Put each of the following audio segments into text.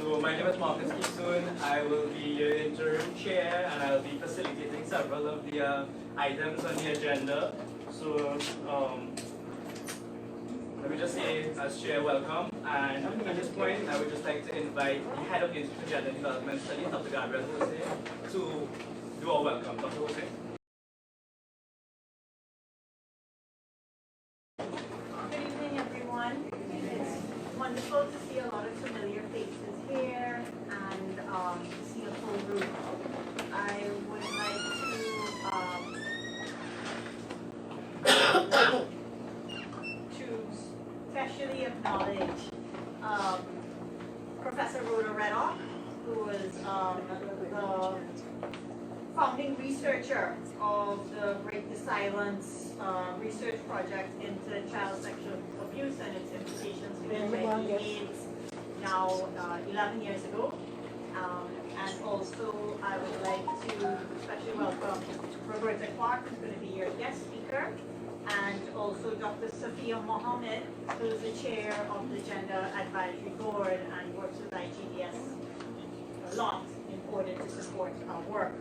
So my name is Kissoon. I will be your interim chair and I'll be facilitating several of the items on the agenda. So let me just say as chair, welcome. And at this point, I would just like to invite the head of the Institute for Gender and Development Studies, Dr. Gabrielle, to do our welcome. Dr. Hosein. Good evening, everyone. It's wonderful to see a lot of familiar faces here and to see a full group. I would like to especially acknowledge Professor Rhoda Reddock, who was the founding researcher of the Break the Silence research project into child sexual abuse and its implications to AIDS now 11 years ago. And also I would like to especially welcome Roberta Clarke, who's going to be your guest speaker, and also Dr. Sophia Mohammed, who is the chair of the Gender Advisory Board and works with IGDS a lot in order to support our work.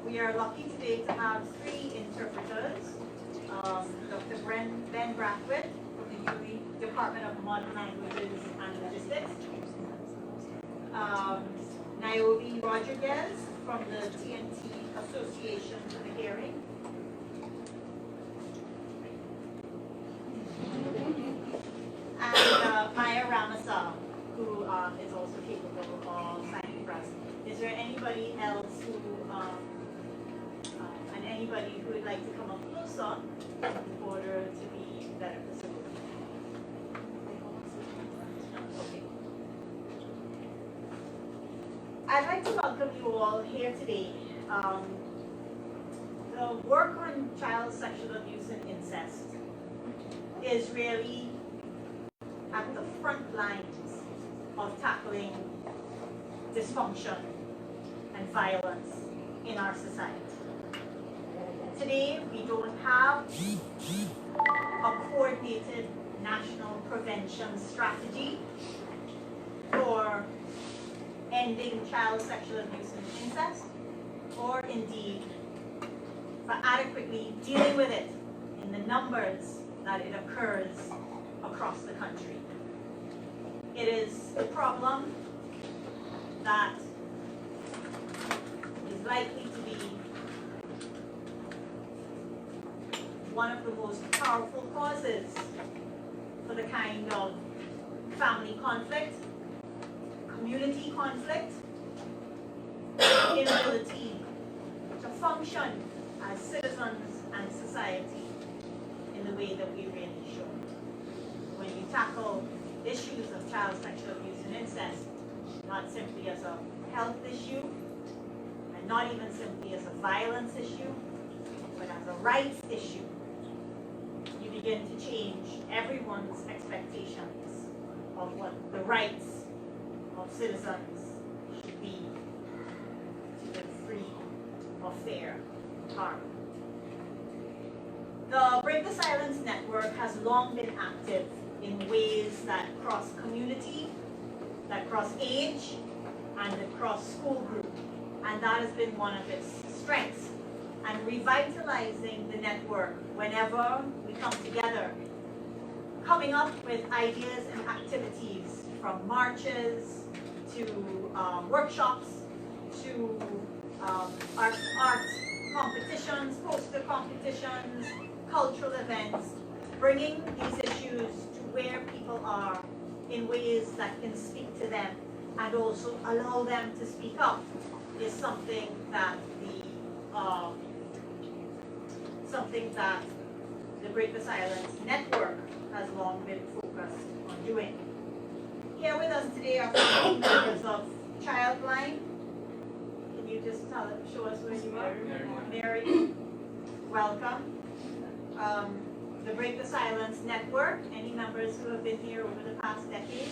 We are lucky today to have 3 interpreters. Dr. Ben Braithwaite from the Niobe Department of Modern Languages and Linguistics. Niobe Rodriguez from the TNT Association for the Hearing. And Maya Ramesar, who is also capable of signing press. Is there anybody else who, and anybody who would like to come up closer in order to be better facilitated? Okay. I'd like to welcome you all here today. The work on child sexual abuse and incest is really at the front lines of tackling dysfunction and violence in our society. Today, we don't have a coordinated national prevention strategy for ending child sexual abuse and incest, or indeed for adequately dealing with it in the numbers that it occurs across the country. It is a problem that is likely to be one of the most powerful causes for the kind of family conflict, community conflict, inability to function as citizens and society in the way that we really should. When you tackle issues of child sexual abuse and incest, not simply as a health issue, and not even simply as a violence issue, but as a rights issue, you begin to change everyone's expectations of what the rights of citizens should be to live free of fear and harm. The Break the Silence Network has long been active in ways that cross community, that cross age, and that cross school group. And that has been one of its strengths. And revitalizing the network whenever we come together, coming up with ideas and activities from marches to workshops to art competitions, poster competitions, cultural events, bringing these issues to where people are in ways that can speak to them and also allow them to speak up is something that the Break the Silence Network has long been focused on doing. Here with us today are 15 members of Childline. Can you just show us where you are? Mary, welcome. The Break the Silence Network, any members who have been here over the past decade?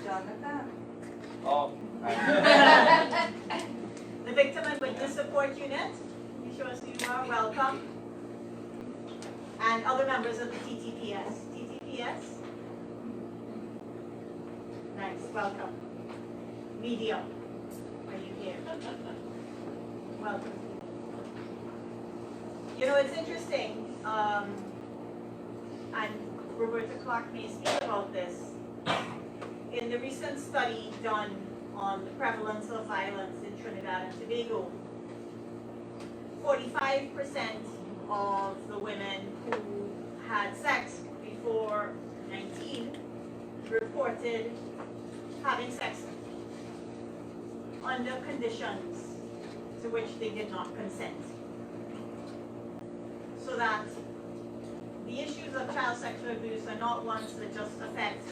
Jonathan. Oh. The Victim and Witness Support Unit, can you show us who you are? Welcome. And other members of the TTPS. TTPS? Yes, welcome. Medium. Are you here? Welcome. You know, it's interesting, and Roberta Clarke may speak about this. In the recent study done on the prevalence of violence in Trinidad and Tobago, 45% of the women who had sex before 19 reported having sex under conditions to which they did not consent. So that the issues of child sexual abuse are not ones that just affect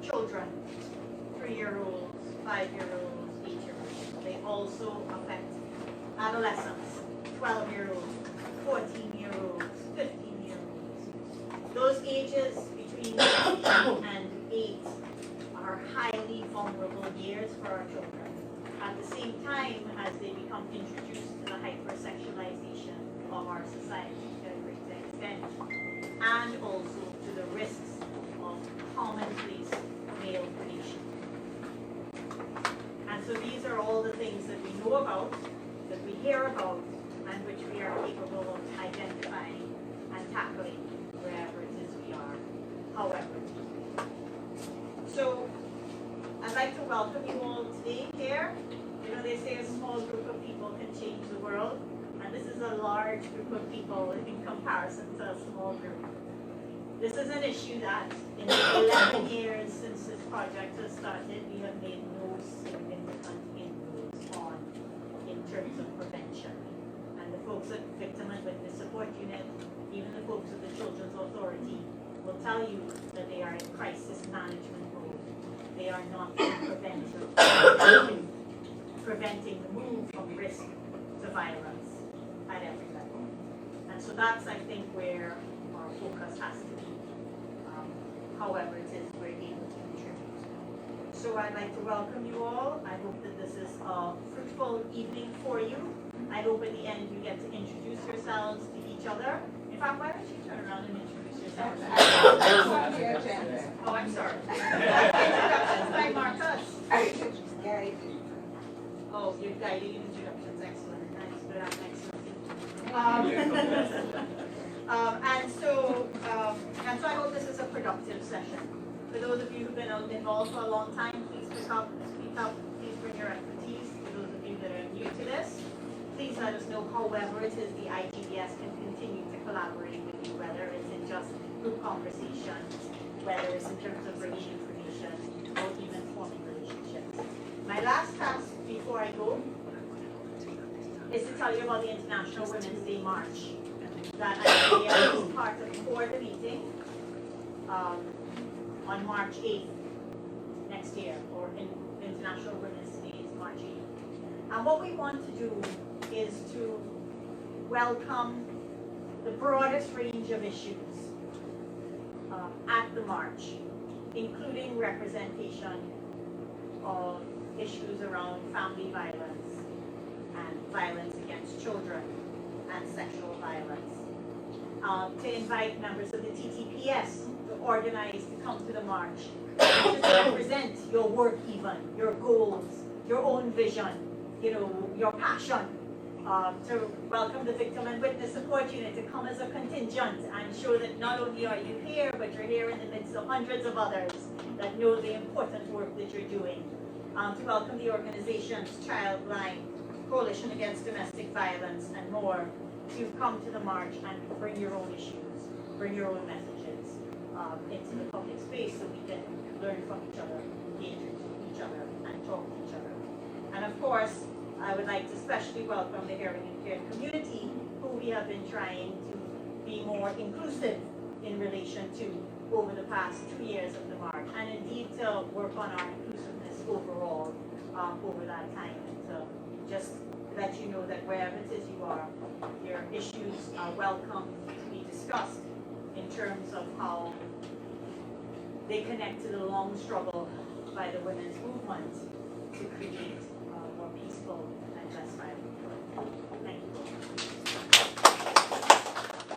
children, 3-year-olds, 5-year-olds, 8-year-olds. They also affect adolescents, 12-year-olds, 14-year-olds, 15-year-olds. Those ages between 9 and 8 are highly vulnerable years for our children. At the same time as they become introduced to the hypersexualization of our society to a great extent, and also to the risks of commonplace male predation. And so these are all the things that we know about, that we hear about, and which we are capable of identifying and tackling wherever it is we are, however. So I'd like to welcome you all today here. You know, they say a small group of people can change the world, and this is a large group of people in comparison to a small group. This is an issue that in the 11 years since this project has started, we have made no significant inroads on in terms of prevention. And the folks at Victim and Witness Support Unit, even the folks at the Children's Authority, will tell you that they are in crisis management mode. They are not preventing the move from risk to violence at every level. And so that's, I think, where our focus has to be, however it is we're able to contribute. So I'd like to welcome you all. I hope that this is a fruitful evening for you. I hope at the end you get to introduce yourselves to each other. In fact, why don't you turn around and introduce yourselves? Oh, I'm sorry. Introductions by Marcus. Oh, you're guiding introductions. Excellent. Thanks for that. Excellent. And so I hope this is a productive session. For those of you who've been involved for a long time, please speak up, please bring your expertise. For those of you that are new to this, please let us know however it is the IGDS can continue to collaborate with you, whether it's in just group conversations, whether it's in terms of bringing information, or even forming relationships. My last task before I go is to tell you about the International Women's Day March that I is part of coordinating on March 8th next year, or in International Women's Day is March 8th. And what we want to do is to welcome the broadest range of issues at the march, including representation of issues around family violence and violence against children and sexual violence. To invite members of the TTPS to organize to come to the march, to represent your work even, your goals, your own vision, you know, your passion. To welcome the Victim and Witness Support Unit to come as a contingent and show that not only are you here, but you're here in the midst of hundreds of others that know the important work that you're doing. To welcome the organizations Childline, Coalition Against Domestic Violence, and more, to come to the march and bring your own issues, bring your own messages into the public space so we can learn from each other, engage with each other, and talk to each other. And of course, I would like to especially welcome the hearing impaired community, who we have been trying to be more inclusive in relation to over the past 2 years of the march, and indeed to work on our inclusiveness overall over that time, and to just let you know that wherever it is you are, your issues are welcome to be discussed in terms of how they connect to the long struggle by the women's movement to create a more peaceful and less violent world.